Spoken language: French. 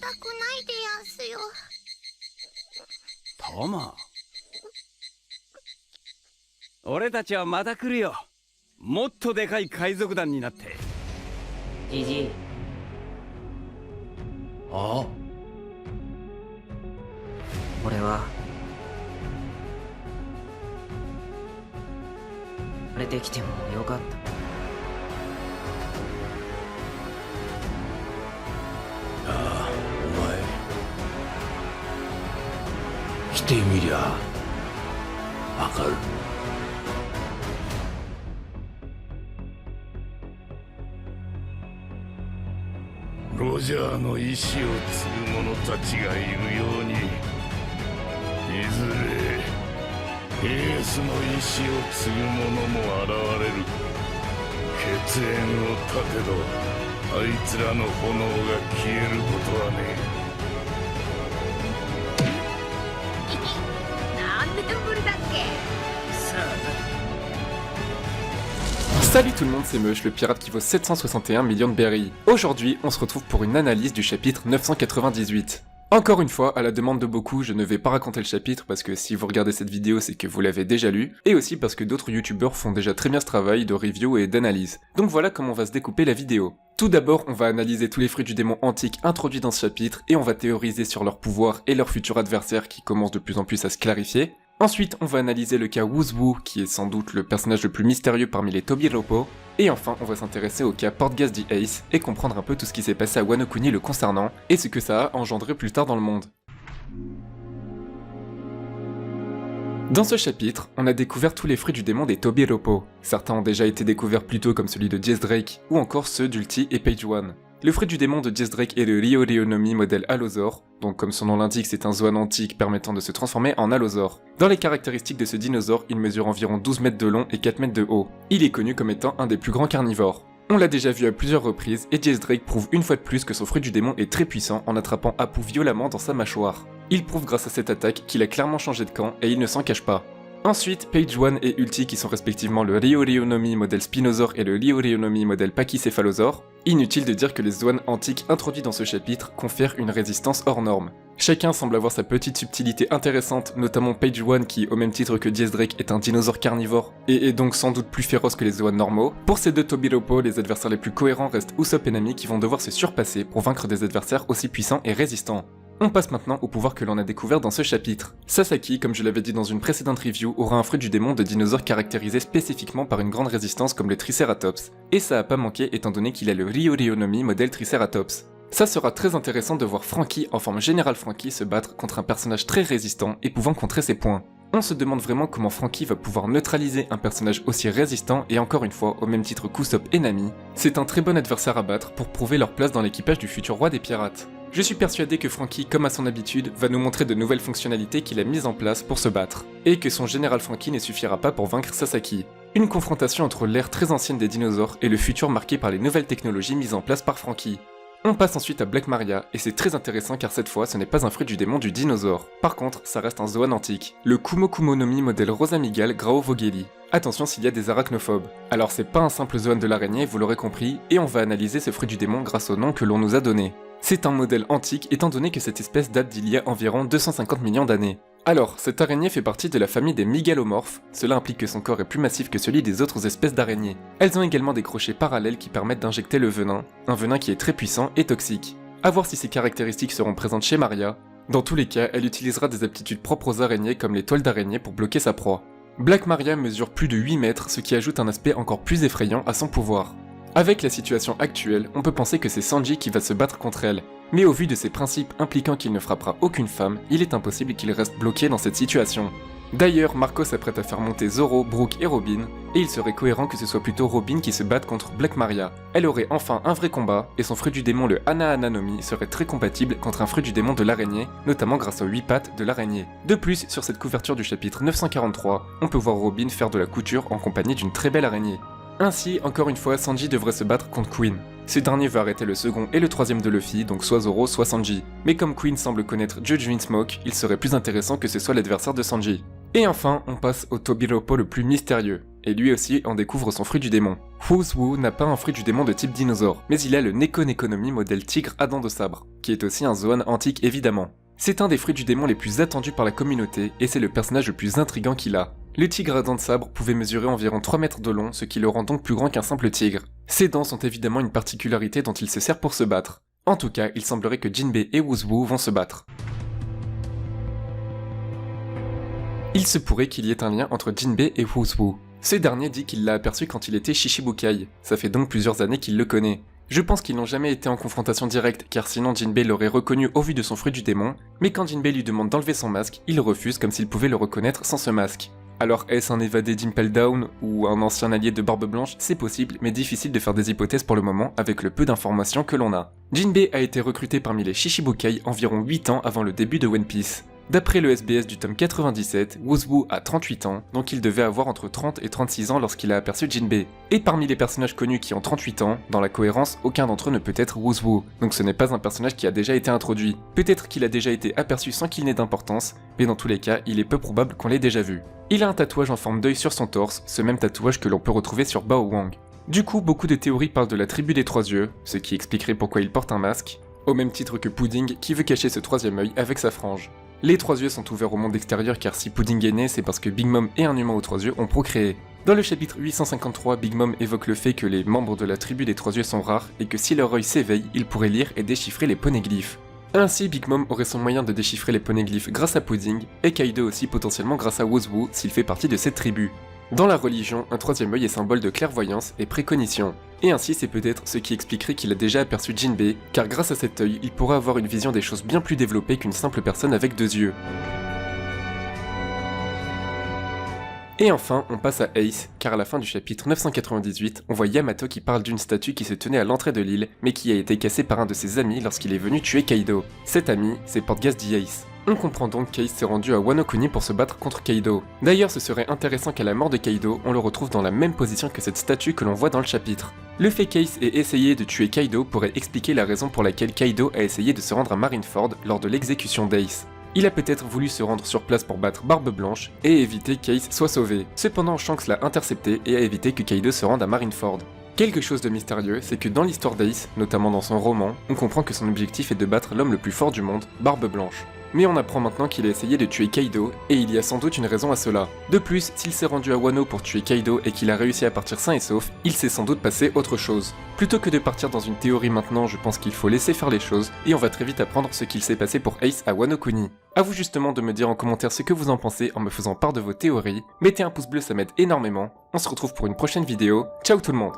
くないでやんすよ。トモ、俺たちはまた来るよ。もっとでかい海賊団になって。じじい。ああ、俺はあれできてもよかった。ああ、お前来てみりゃわかる。ロジャーの意志を継ぐ者たちがいるように、いずれエースの意志を継ぐ者も現れる。血縁を断てどあいつらの炎が消えることはねえ。何年ぶりだっけ。さあ。Salut tout le monde, c'est Meuch, le pirate qui vaut 761 millions de berries. Aujourd'hui, on se retrouve pour une analyse du chapitre 998. Encore une fois, à la demande de beaucoup, je ne vais pas raconter le chapitre parce que si vous regardez cette vidéo, c'est que vous l'avez déjà lu, et aussi parce que d'autres youtubeurs font déjà très bien ce travail de review et d'analyse. Donc voilà comment on va se découper la vidéo. Tout d'abord, on va analyser tous les fruits du démon antique introduits dans ce chapitre, et on va théoriser sur leurs pouvoirs et leurs futurs adversaires qui commencent de plus en plus à se clarifier. Ensuite, on va analyser le cas Woozwoo, qui est sans doute le personnage le plus mystérieux parmi les Tobiropo. Et enfin, on va s'intéresser au cas Portgas the Ace, et comprendre un peu tout ce qui s'est passé à Wano Kuni le concernant, et ce que ça a engendré plus tard dans le monde. Dans ce chapitre, on a découvert tous les fruits du démon des Tobiropo. Certains ont déjà été découverts plus tôt comme celui de Diez Drake, ou encore ceux d'Ulti et Page One. Le fruit du démon de Diez Drake est le Ryo-Ryonomi modèle Allosaur, donc comme son nom l'indique c'est un Zoan antique permettant de se transformer en Allosaur. Dans les caractéristiques de ce dinosaure, il mesure environ 12 mètres de long et 4 mètres de haut. Il est connu comme étant un des plus grands carnivores. On l'a déjà vu à plusieurs reprises, et Diez Drake prouve une fois de plus que son fruit du démon est très puissant en attrapant Apu violemment dans sa mâchoire. Il prouve grâce à cette attaque qu'il a clairement changé de camp et il ne s'en cache pas. Ensuite, Page One et Ulti qui sont respectivement le Ryo-Ryonomi modèle Spinosaur et le Ryo-Ryonomi modèle Pachycephalosaur. Inutile de dire que les Zoans antiques introduits dans ce chapitre confèrent une résistance hors norme. Chacun semble avoir sa petite subtilité intéressante, notamment Page One qui, au même titre que Diez Drake, est un dinosaure carnivore et est donc sans doute plus féroce que les Zoans normaux. Pour ces deux Tobiropo, les adversaires les plus cohérents restent Usopp et Nami qui vont devoir se surpasser pour vaincre des adversaires aussi puissants et résistants. On passe maintenant au pouvoir que l'on a découvert dans ce chapitre. Sasaki, comme je l'avais dit dans une précédente review, aura un fruit du démon de dinosaure caractérisé spécifiquement par une grande résistance comme le Triceratops. Et ça a pas manqué étant donné qu'il a le Ryo-Ryonomi modèle Triceratops. Ça sera très intéressant de voir Franky en forme Général Franky se battre contre un personnage très résistant et pouvant contrer ses points. On se demande vraiment comment Franky va pouvoir neutraliser un personnage aussi résistant et encore une fois, au même titre qu'Usopp et Nami, c'est un très bon adversaire à battre pour prouver leur place dans l'équipage du futur roi des pirates. Je suis persuadé que Franky, comme à son habitude, va nous montrer de nouvelles fonctionnalités qu'il a mises en place pour se battre, et que son Général Franky ne suffira pas pour vaincre Sasaki. Une confrontation entre l'ère très ancienne des dinosaures et le futur marqué par les nouvelles technologies mises en place par Franky. On passe ensuite à Black Maria, et c'est très intéressant car cette fois ce n'est pas un fruit du démon du dinosaure. Par contre, ça reste un Zoan antique, le Kumo Kumonomi modèle Rosamigal Grao Vogeli. Attention s'il y a des arachnophobes. Alors c'est pas un simple Zoan de l'araignée, vous l'aurez compris, et on va analyser ce fruit du démon grâce au nom que l'on nous a donné. C'est un modèle antique étant donné que cette espèce date d'il y a environ 250 millions d'années. Alors, cette araignée fait partie de la famille des mégalomorphes, cela implique que son corps est plus massif que celui des autres espèces d'araignées. Elles ont également des crochets parallèles qui permettent d'injecter le venin, un venin qui est très puissant et toxique. A voir si ces caractéristiques seront présentes chez Maria. Dans tous les cas, elle utilisera des aptitudes propres aux araignées comme les toiles d'araignée pour bloquer sa proie. Black Maria mesure plus de 8 mètres, ce qui ajoute un aspect encore plus effrayant à son pouvoir. Avec la situation actuelle, on peut penser que c'est Sanji qui va se battre contre elle, mais au vu de ses principes impliquant qu'il ne frappera aucune femme, il est impossible qu'il reste bloqué dans cette situation. D'ailleurs, Marco s'apprête à faire monter Zoro, Brook et Robin, et il serait cohérent que ce soit plutôt Robin qui se batte contre Black Maria. Elle aurait enfin un vrai combat, et son fruit du démon le Hana-Hana-Nomi serait très compatible contre un fruit du démon de l'araignée, notamment grâce aux 8 pattes de l'araignée. De plus, sur cette couverture du chapitre 943, on peut voir Robin faire de la couture en compagnie d'une très belle araignée. Ainsi, encore une fois, Sanji devrait se battre contre Queen. Ce dernier va arrêter le second et le troisième de Luffy, donc soit Zoro, soit Sanji. Mais comme Queen semble connaître Judge Smoke, il serait plus intéressant que ce soit l'adversaire de Sanji. Et enfin, on passe au Tobiropo le plus mystérieux. et lui aussi en découvre son fruit du démon. Wuzwu n'a pas un fruit du démon de type dinosaure, mais il a le Nekonekonomi modèle tigre à dents de sabre, qui est aussi un Zoan antique évidemment. C'est un des fruits du démon les plus attendus par la communauté, et c'est le personnage le plus intriguant qu'il a. Le tigre à dents de sabre pouvait mesurer environ 3 mètres de long, ce qui le rend donc plus grand qu'un simple tigre. Ses dents sont évidemment une particularité dont il se sert pour se battre. En tout cas, il semblerait que Jinbei et Wuzwu vont se battre. Il se pourrait qu'il y ait un lien entre Jinbei et Wuzwu. Ce dernier dit qu'il l'a aperçu quand il était Shishibukai, ça fait donc plusieurs années qu'il le connaît. Je pense qu'ils n'ont jamais été en confrontation directe, car sinon Jinbei l'aurait reconnu au vu de son fruit du démon, mais quand Jinbei lui demande d'enlever son masque, il refuse comme s'il pouvait le reconnaître sans ce masque. Alors est-ce un évadé d'Impel Down ou un ancien allié de Barbe Blanche? C'est possible, mais difficile de faire des hypothèses pour le moment avec le peu d'informations que l'on a. Jinbei a été recruté parmi les Shishibukai environ 8 ans avant le début de One Piece. D'après le SBS du tome 97, Wuzwu a 38 ans, donc il devait avoir entre 30 et 36 ans lorsqu'il a aperçu Jinbei. Et parmi les personnages connus qui ont 38 ans, dans la cohérence, aucun d'entre eux ne peut être Wuzwu, donc ce n'est pas un personnage qui a déjà été introduit. Peut-être qu'il a déjà été aperçu sans qu'il n'ait d'importance, mais dans tous les cas, il est peu probable qu'on l'ait déjà vu. Il a un tatouage en forme d'œil sur son torse, ce même tatouage que l'on peut retrouver sur Bao Wang. Du coup, beaucoup de théories parlent de la tribu des trois yeux, ce qui expliquerait pourquoi il porte un masque, au même titre que Pudding qui veut cacher ce troisième œil avec sa frange. Les trois yeux sont ouverts au monde extérieur car si Pudding est né, c'est parce que Big Mom et un humain aux trois yeux ont procréé. Dans le chapitre 853, Big Mom évoque le fait que les membres de la tribu des trois yeux sont rares et que si leur œil s'éveille, ils pourraient lire et déchiffrer les poneglyphes. Ainsi, Big Mom aurait son moyen de déchiffrer les poneglyphes grâce à Pudding, et Kaido aussi potentiellement grâce à Wuzwu s'il fait partie de cette tribu. Dans la religion, un troisième œil est symbole de clairvoyance et précognition. Et ainsi c'est peut-être ce qui expliquerait qu'il a déjà aperçu Jinbei, car grâce à cet œil, il pourrait avoir une vision des choses bien plus développée qu'une simple personne avec deux yeux. Et enfin, on passe à Ace, car à la fin du chapitre 998, on voit Yamato qui parle d'une statue qui se tenait à l'entrée de l'île, mais qui a été cassée par un de ses amis lorsqu'il est venu tuer Kaido. Cet ami, c'est Portgas the Ace. On comprend donc qu'Ace s'est rendu à Wano Kuni pour se battre contre Kaido. D'ailleurs, ce serait intéressant qu'à la mort de Kaido, on le retrouve dans la même position que cette statue que l'on voit dans le chapitre. Le fait qu'Ace ait essayé de tuer Kaido pourrait expliquer la raison pour laquelle Kaido a essayé de se rendre à Marineford lors de l'exécution d'Ace. Il a peut-être voulu se rendre sur place pour battre Barbe Blanche et éviter qu'Ace soit sauvé. Cependant, Shanks l'a intercepté et a évité que Kaido se rende à Marineford. Quelque chose de mystérieux, c'est que dans l'histoire d'Ace, notamment dans son roman, on comprend que son objectif est de battre l'homme le plus fort du monde, Barbe Blanche. Mais on apprend maintenant qu'il a essayé de tuer Kaido, et il y a sans doute une raison à cela. De plus, s'il s'est rendu à Wano pour tuer Kaido et qu'il a réussi à partir sain et sauf, il s'est sans doute passé autre chose. Plutôt que de partir dans une théorie maintenant, je pense qu'il faut laisser faire les choses, et on va très vite apprendre ce qu'il s'est passé pour Ace à Wano Kuni. A vous justement de me dire en commentaire ce que vous en pensez en me faisant part de vos théories, mettez un pouce bleu ça m'aide énormément, on se retrouve pour une prochaine vidéo, ciao tout le monde.